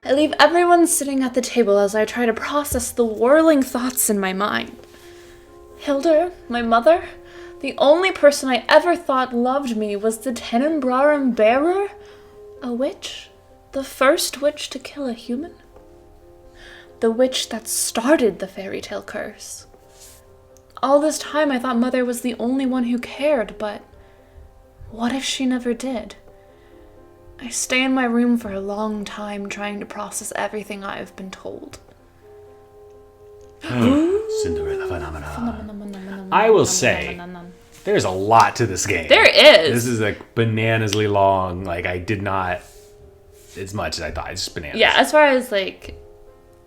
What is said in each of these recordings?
I leave everyone sitting at the table as I try to process the whirling thoughts in my mind. Hilda, my mother, the only person I ever thought loved me, was the Tenebrarum bearer? A witch? The first witch to kill a human? The witch that started the fairy tale curse. All this time I thought Mother was the only one who cared, but what if she never did? I stay in my room for a long time trying to process everything I have been told. Cinderella phenomena. I will say, there's a lot to this game. There is. This is like bananasly long. Like, I did not, as much as I thought. It's just bananas. Yeah, as far as like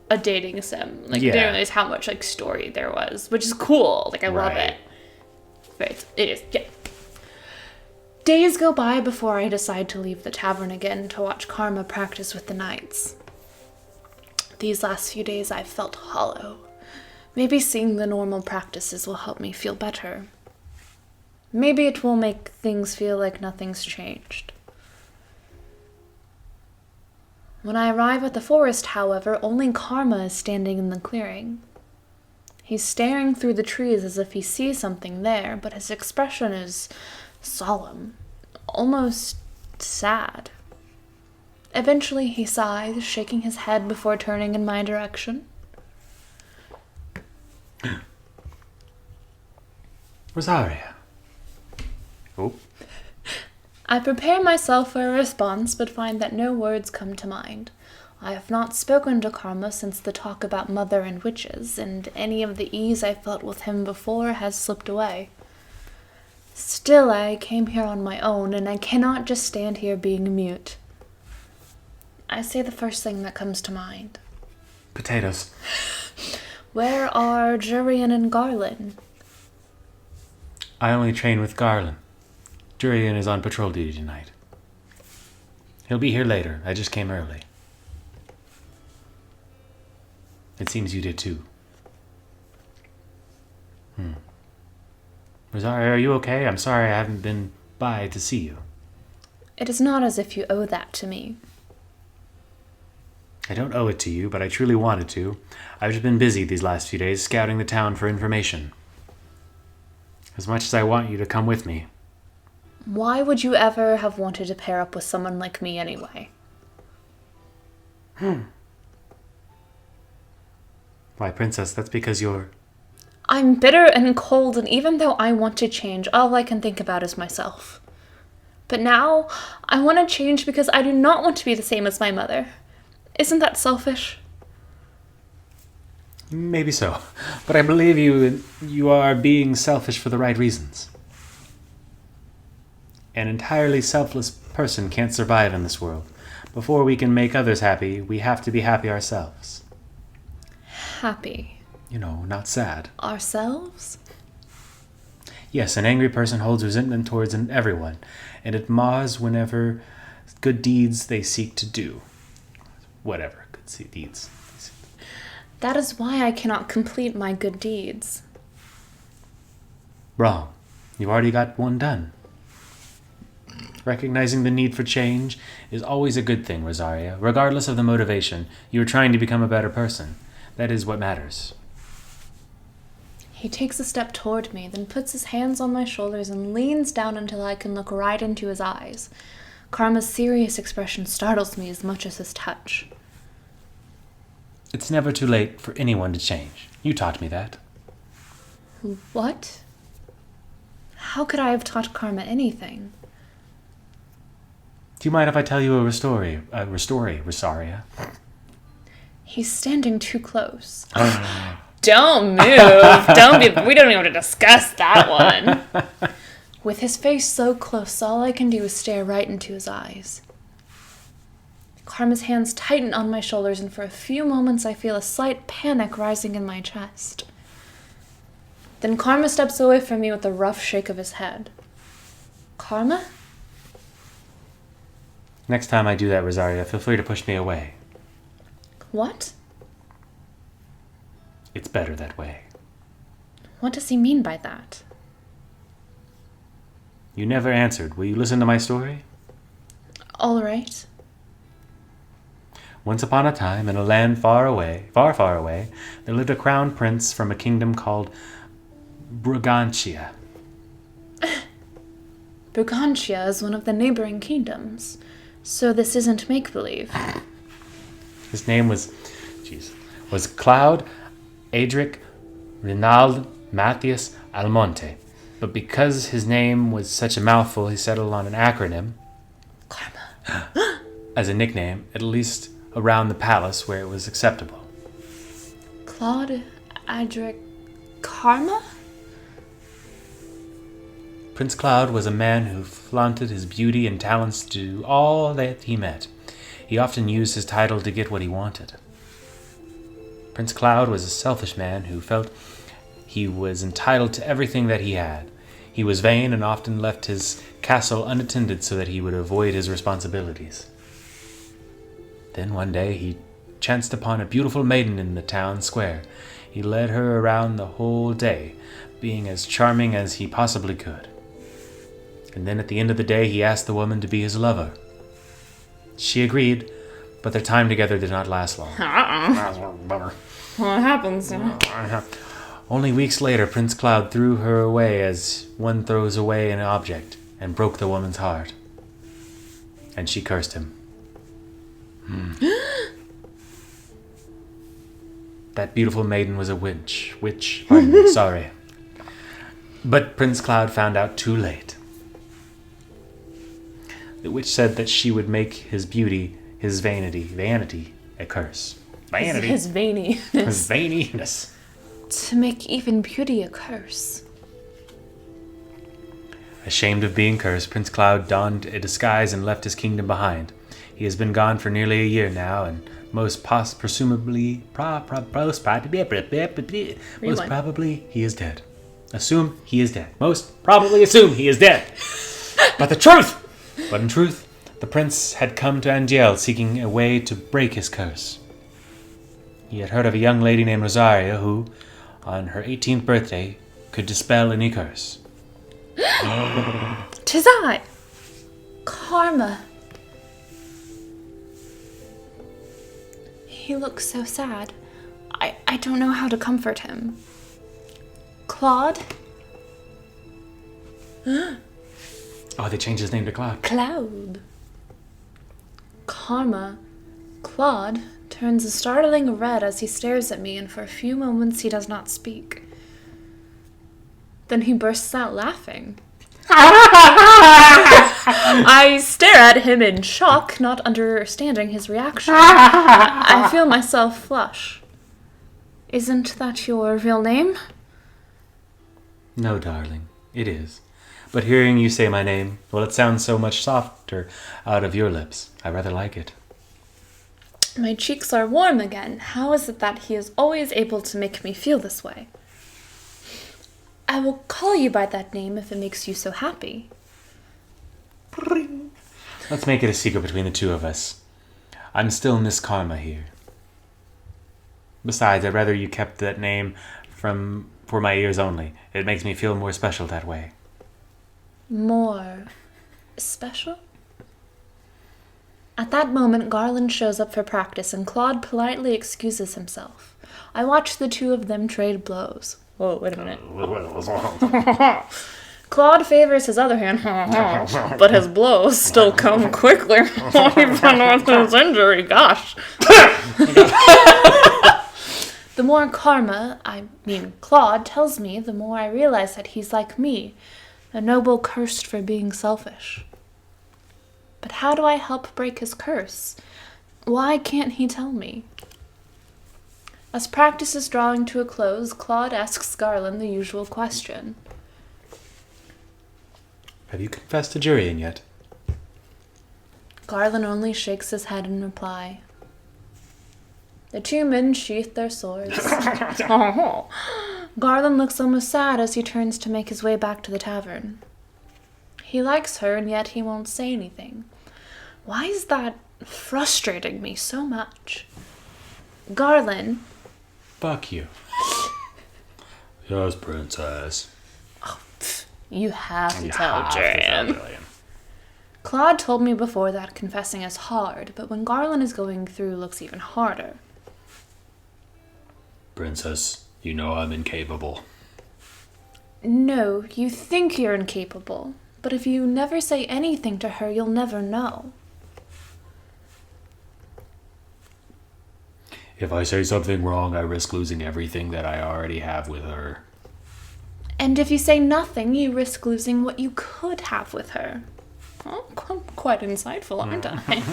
a dating sim, like I didn't realize how much like story there was, which is cool. Like I love it. Right, it is. Yeah. Days go by before I decide to leave the tavern again to watch Karma practice with the knights. These last few days I've felt hollow. Maybe seeing the normal practices will help me feel better. Maybe it will make things feel like nothing's changed. When I arrive at the forest, however, only Karma is standing in the clearing. He's staring through the trees as if he sees something there, but his expression is solemn, almost sad. Eventually he sighs, shaking his head before turning in my direction. Rosaria. Oh. I prepare myself for a response, but find that no words come to mind. I have not spoken to Karma since the talk about Mother and witches, and any of the ease I felt with him before has slipped away. Still, I came here on my own, and I cannot just stand here being mute. I say the first thing that comes to mind. Potatoes. Where are Jurian and Garland? I only train with Garland. Jurian is on patrol duty tonight. He'll be here later. I just came early. It seems you did too. Rosaria, are you okay? I'm sorry I haven't been by to see you. It is not as if you owe that to me. I don't owe it to you, but I truly wanted to. I've just been busy these last few days scouting the town for information. As much as I want you to come with me. Why would you ever have wanted to pair up with someone like me anyway? Why, Princess, that's because you're... I'm bitter and cold, and even though I want to change, all I can think about is myself. But now, I want to change because I do not want to be the same as my mother. Isn't that selfish? Maybe so, but I believe you are being selfish for the right reasons. An entirely selfless person can't survive in this world. Before we can make others happy, we have to be happy ourselves. Happy? You know, not sad. Ourselves? Yes, an angry person holds resentment towards everyone, and it mars whenever good deeds they seek to do. Whatever, good deeds. That is why I cannot complete my good deeds. Wrong. You've already got one done. Recognizing the need for change is always a good thing, Rosaria. Regardless of the motivation, you are trying to become a better person. That is what matters. He takes a step toward me, then puts his hands on my shoulders and leans down until I can look right into his eyes. Karma's serious expression startles me as much as his touch. It's never too late for anyone to change. You taught me that. What? How could I have taught Karma anything? Do you mind if I tell you a story, Rosaria? He's standing too close. Don't move. We don't even have to discuss that one. With his face so close, all I can do is stare right into his eyes. Karma's hands tighten on my shoulders, and for a few moments I feel a slight panic rising in my chest. Then Karma steps away from me with a rough shake of his head. Karma? Next time I do that, Rosaria, feel free to push me away. What? It's better that way. What does he mean by that? You never answered. Will you listen to my story? All right. Once upon a time, in a land far away, far, far away, there lived a crown prince from a kingdom called Brigantia. Brigantia is one of the neighboring kingdoms, so this isn't make-believe. His name was Cloud Adric Rinald Matthias Almonte. But because his name was such a mouthful, he settled on an acronym, Karma. as a nickname, at least around the palace where it was acceptable. Claude Adric Karma? Prince Cloud was a man who flaunted his beauty and talents to all that he met. He often used his title to get what he wanted. Prince Cloud was a selfish man who felt he was entitled to everything that he had. He was vain and often left his castle unattended so that he would avoid his responsibilities. Then one day he chanced upon a beautiful maiden in the town square. He led her around the whole day, being as charming as he possibly could. And then at the end of the day he asked the woman to be his lover. She agreed, but their time together did not last long. Bummer. What happens? Only weeks later, Prince Cloud threw her away as one throws away an object, and broke the woman's heart. And she cursed him. That beautiful maiden was a witch, pardon me, sorry. But Prince Cloud found out too late. The witch said that she would make his beauty, his vanity, a curse. Vanity. His vaininess. His vaininess. To make even beauty a curse. Ashamed of being cursed, Prince Cloud donned a disguise and left his kingdom behind. He has been gone for nearly a year now, and most probably he is dead. Assume he is dead. Most probably assume he is dead. But in truth, the prince had come to Angiel seeking a way to break his curse. He had heard of a young lady named Rosaria who, on her 18th birthday, could dispel any curse. 'Tis I! Karma. He looks so sad. I don't know how to comfort him. Claude? Oh, they changed his name to Cloud. Cloud. Karma. Claude turns a startling red as he stares at me, and for a few moments he does not speak. Then he bursts out laughing. I stare at him in shock, not understanding his reaction. I feel myself flush. Isn't that your real name? No, darling, it is. But hearing you say my name, well, it sounds so much softer out of your lips. I rather like it. My cheeks are warm again. How is it that he is always able to make me feel this way? I will call you by that name if it makes you so happy. Let's make it a secret between the two of us. I'm still Miss Karma here. Besides, I'd rather you kept that name for my ears only. It makes me feel more special that way. More special? At that moment, Garland shows up for practice, and Claude politely excuses himself. I watch the two of them trade blows. Whoa, wait a minute. Claude favors his other hand, but his blows still come quickly, even with his injury, gosh. The more Claude tells me, the more I realize that he's like me, a noble cursed for being selfish. But how do I help break his curse? Why can't he tell me? As practice is drawing to a close, Claude asks Garland the usual question. Have you confessed to Jurian yet? Garland only shakes his head in reply. The two men sheath their swords. Garland looks almost sad as he turns to make his way back to the tavern. He likes her, and yet he won't say anything. Why is that frustrating me so much? Garland. Fuck you. Yes, princess. You have to tell Jurian. Claude told me before that confessing is hard, but when Garland is going through looks even harder. Princess, you know I'm incapable. No, you think you're incapable, but if you never say anything to her, you'll never know. If I say something wrong, I risk losing everything that I already have with her. And if you say nothing, you risk losing what you could have with her. Oh, I'm quite insightful, aren't I?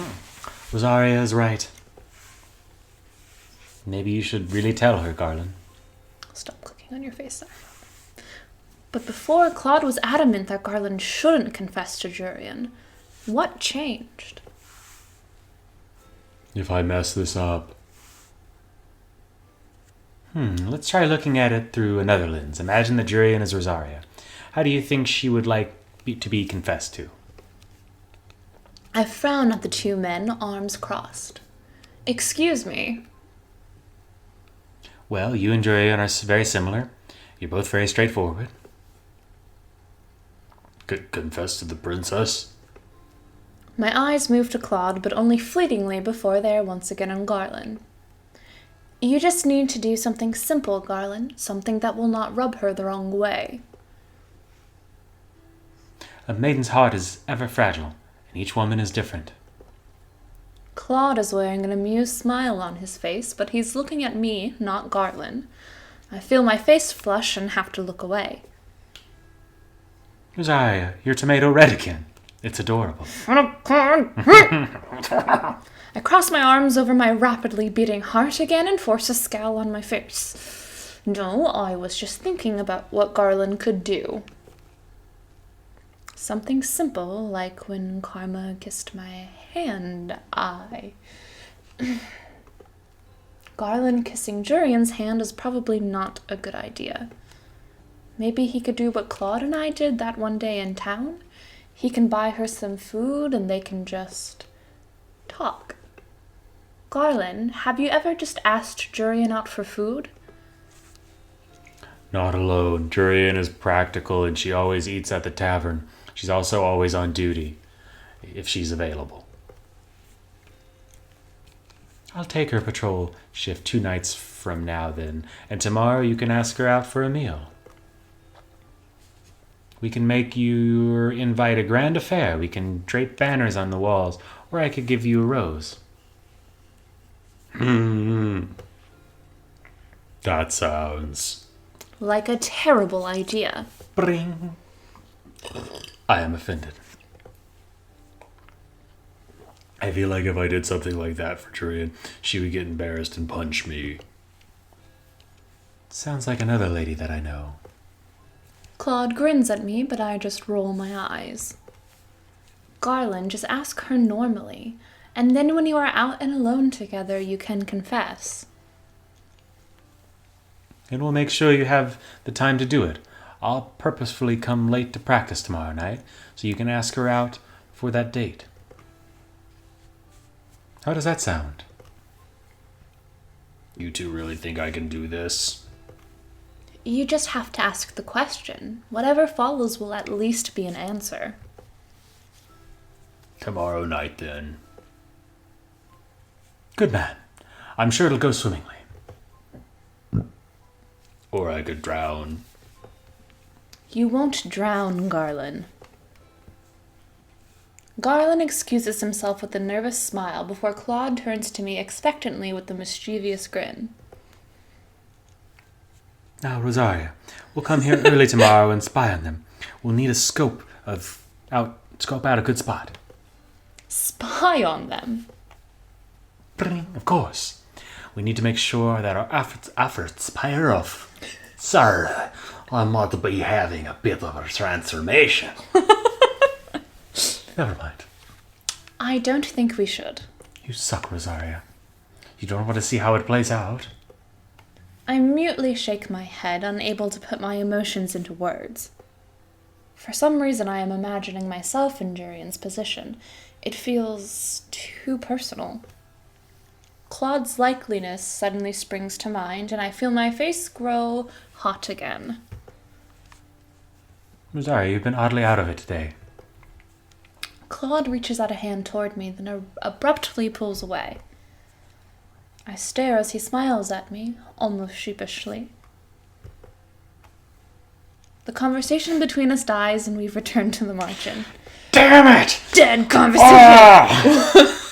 Rosaria is right. Maybe you should really tell her, Garland. Stop clicking on your face there. But before, Claude was adamant that Garland shouldn't confess to Jurian. What changed? If I mess this up, Let's try looking at it through another lens. Imagine that Jurian is Rosaria. How do you think she would like to be confessed to? I frown at the two men, arms crossed. Excuse me. Well, you and Jurian are very similar. You're both very straightforward. confess to the princess? My eyes move to Claude, but only fleetingly before they are once again on Garland. You just need to do something simple, Garland. Something that will not rub her the wrong way. A maiden's heart is ever fragile, and each woman is different. Claude is wearing an amused smile on his face, but he's looking at me, not Garland. I feel my face flush and have to look away. Rosaria, your tomato red again. It's adorable. I cross my arms over my rapidly beating heart again and force a scowl on my face. No, I was just thinking about what Garland could do. Something simple, like when Karma kissed my hand. Garland kissing Jurian's hand is probably not a good idea. Maybe he could do what Claude and I did that one day in town. He can buy her some food and they can just talk. Garland, have you ever just asked Jurian out for food? Not alone. Jurian is practical and she always eats at the tavern. She's also always on duty, if she's available. I'll take her patrol shift 2 nights from now then, and tomorrow you can ask her out for a meal. We can make your invite a grand affair. We can drape banners on the walls, or I could give you a rose. That sounds... Like a terrible idea. Bring. I am offended. I feel like if I did something like that for Jurian, she would get embarrassed and punch me. Sounds like another lady that I know. Claude grins at me, but I just roll my eyes. Garland, just ask her normally, and then when you are out and alone together, you can confess. And we'll make sure you have the time to do it. I'll purposefully come late to practice tomorrow night, so you can ask her out for that date. How does that sound? You two really think I can do this? You just have to ask the question. Whatever follows will at least be an answer. Tomorrow night, then. Good man. I'm sure it'll go swimmingly. Or I could drown. You won't drown, Garland. Garland excuses himself with a nervous smile before Claude turns to me expectantly with a mischievous grin. Now, Rosaria, we'll come here early tomorrow and spy on them. We'll need a scope out a good spot. Spy on them? Of course. We need to make sure that our efforts pay off. Sir, I might be having a bit of a transformation. Never mind. I don't think we should. You suck, Rosaria. You don't want to see how it plays out? I mutely shake my head, unable to put my emotions into words. For some reason, I am imagining myself in Jurian's position. It feels too personal. Claude's likeliness suddenly springs to mind, and I feel my face grow hot again. Rosaria, you've been oddly out of it today. Claude reaches out a hand toward me, then abruptly pulls away. I stare as he smiles at me, almost sheepishly. The conversation between us dies, and we return to the margin. Damn it! Dead conversation! Ah!